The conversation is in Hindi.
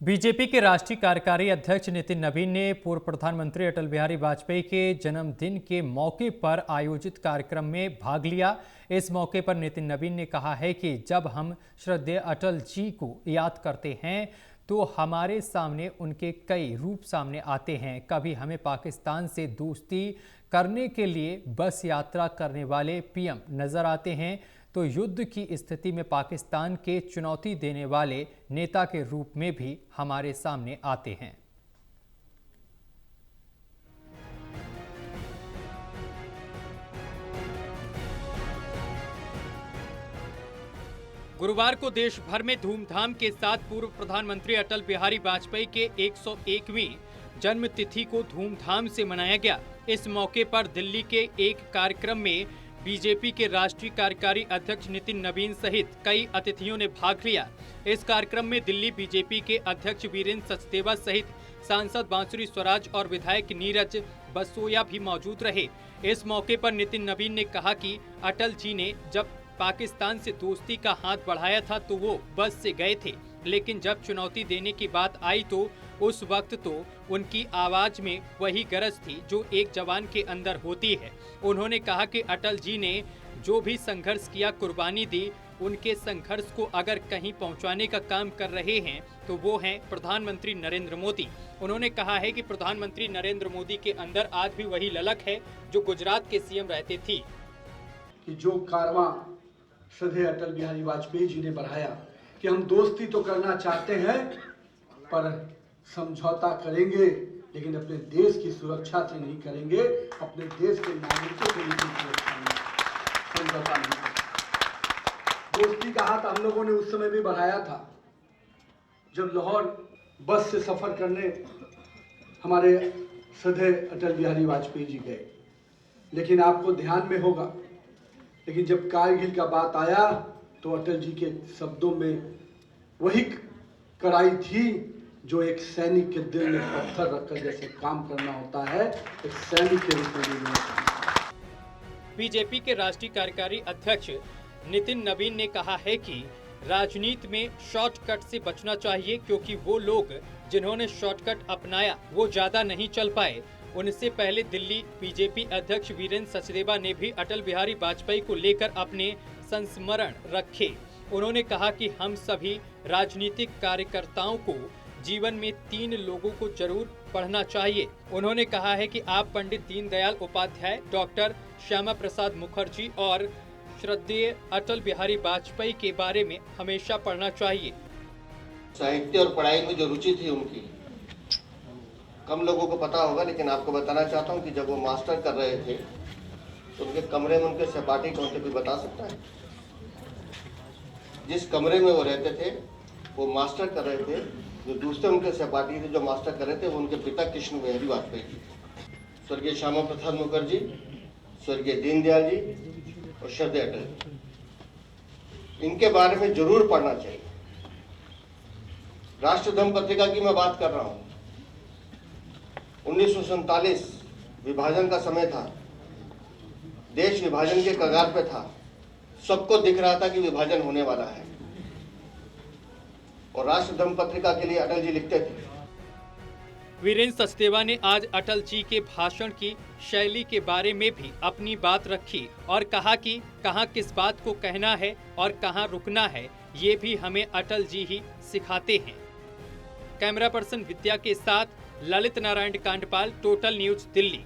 बीजेपी के राष्ट्रीय कार्यकारी अध्यक्ष नितिन नवीन ने पूर्व प्रधानमंत्री अटल बिहारी वाजपेयी के जन्मदिन के मौके पर आयोजित कार्यक्रम में भाग लिया। इस मौके पर नितिन नवीन ने कहा है कि जब हम श्रद्धेय अटल जी को याद करते हैं तो हमारे सामने उनके कई रूप सामने आते हैं। कभी हमें पाकिस्तान से दोस्ती करने के लिए बस यात्रा करने वाले पीएम नजर आते हैं तो युद्ध की स्थिति में पाकिस्तान के चुनौती देने वाले नेता के रूप में भी हमारे सामने आते हैं। गुरुवार को देश भर में धूमधाम के साथ पूर्व प्रधानमंत्री अटल बिहारी वाजपेयी के 101वीं जन्म तिथि को धूमधाम से मनाया गया। इस मौके पर दिल्ली के एक कार्यक्रम में बीजेपी के राष्ट्रीय कार्यकारी अध्यक्ष नितिन नवीन सहित कई अतिथियों ने भाग लिया। इस कार्यक्रम में दिल्ली बीजेपी के अध्यक्ष वीरेंद्र सचदेवा सहित सांसद बांसुरी स्वराज और विधायक नीरज बसोया भी मौजूद रहे। इस मौके पर नितिन नवीन ने कहा कि अटल जी ने जब पाकिस्तान से दोस्ती का हाथ बढ़ाया था तो वो बस से गए थे, लेकिन जब चुनौती देने की बात आई तो उस वक्त तो उनकी आवाज में वही गरज थी जो एक जवान के अंदर होती है। उन्होंने कहा कि अटल जी ने जो भी संघर्ष किया, कुर्बानी दी, उनके संघर्ष को अगर कहीं पहुंचाने का काम कर रहे हैं तो वो हैं प्रधानमंत्री नरेंद्र मोदी। उन्होंने कहा है कि प्रधानमंत्री नरेंद्र मोदी के अंदर आज भी वही ललक है जो गुजरात के सीएम रहते थे। कि जो कारवां श्रद्धेय अटल बिहारी वाजपेयी जी ने बढ़ाया कि हम दोस्ती तो करना चाहते हैं पर समझौता करेंगे, लेकिन अपने देश की सुरक्षा से नहीं करेंगे, अपने देश के नागरिकों के लिए समझौता नहीं करेंगे। दोस्ती का हाथ हम लोगों ने उस समय भी बढ़ाया था जब लाहौर बस से सफर करने हमारे श्रद्धेय अटल बिहारी वाजपेयी जी गए, लेकिन आपको ध्यान में होगा, लेकिन जब कारगिल का बात आया तो अटल जी के शब्दों में वही कड़ाई थी जो एक सैनिक के दिल में पत्थर रखकर जैसे काम करना होता है, एक सैनिक के रूप में। बीजेपी के राष्ट्रीय कार्यकारी अध्यक्ष नितिन नवीन ने कहा है कि राजनीति में शॉर्टकट से बचना चाहिए, क्योंकि वो लोग जिन्होंने शॉर्टकट अपनाया वो ज्यादा नहीं चल पाए। उनसे पहले दिल्ली बीजेपी अध्यक्ष वीरेंद्र सचदेवा ने भी अटल बिहारी वाजपेयी को लेकर अपने संस्मरण रखे। उन्होंने कहा कि हम सभी राजनीतिक कार्यकर्ताओं को जीवन में 3 लोगों को जरूर पढ़ना चाहिए। उन्होंने कहा है कि आप पंडित दीनदयाल उपाध्याय, डॉक्टर श्यामा प्रसाद मुखर्जी और श्रद्धेय अटल बिहारी वाजपेयी के बारे में हमेशा पढ़ना चाहिए। साहित्य और पढ़ाई में जो रुचि थी उनकी कम लोगों को पता होगा, लेकिन आपको बताना चाहता हूँ कि जब वो मास्टर कर रहे थे तो उनके कमरे में उनके सहपाठी कौन थे, कोई बता सकता है? जिस कमरे में वो रहते थे वो मास्टर कर रहे थे, जो दूसरे उनके सहपाठी थे जो मास्टर कर रहे थे वो उनके पिता कृष्ण बिहारी वाजपेयी जी, स्वर्गीय श्यामा प्रसाद मुखर्जी, स्वर्गीय दीनदयाल जी और श्रद्धेय अटल। इनके बारे में जरूर पढ़ना चाहिए। राष्ट्रधर्म पत्रिका की मैं बात कर रहा हूँ। 1947 विभाजन का समय था, देश विभाजन के कगार पे था, सबको दिख रहा था कि विभाजन होने वाला है, और राष्ट्रधर्म पत्रिका के लिए अटल जी लिखते थे। वीरेंद्र सचदेवा ने आज अटल जी के भाषण की शैली के बारे में भी अपनी बात रखी और कहा कि कहां किस बात को कहना है और कहां रुकना है, ये भी हमें अटल जी ही सिखाते हैं। कैमरा पर्सन विद्या के साथ ललित नारायण कांडपाल, टोटल न्यूज, दिल्ली।